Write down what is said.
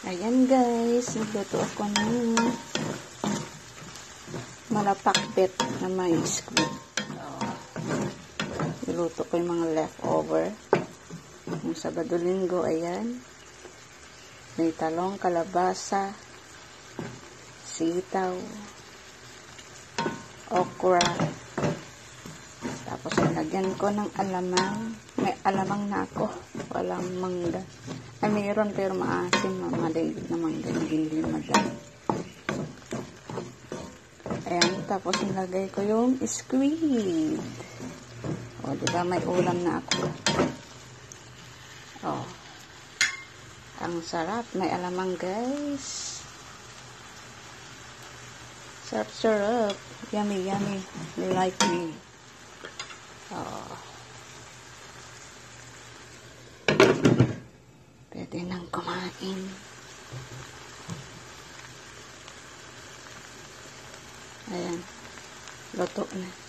Ayan guys, nagluto ako ng malapakbet na may squid. Niluto ko yung mga leftover. Yung Sabado-Linggo, ayan. May talong, kalabasa, sitaw, okra. Tapos nilagyan ko ng alamang. May alamang na ako. Walang mangga. Ay, mayroon pero maasim. Maliit na mangga. Hindi madam. Ayan. Tapos nilagay ko yung squid. O, diba may ulam na ako. O. Ang sarap. May alamang guys. Sarap. Yummy, yummy. You like me. Oh. Pwede nang kumain. Ayan. Luto na.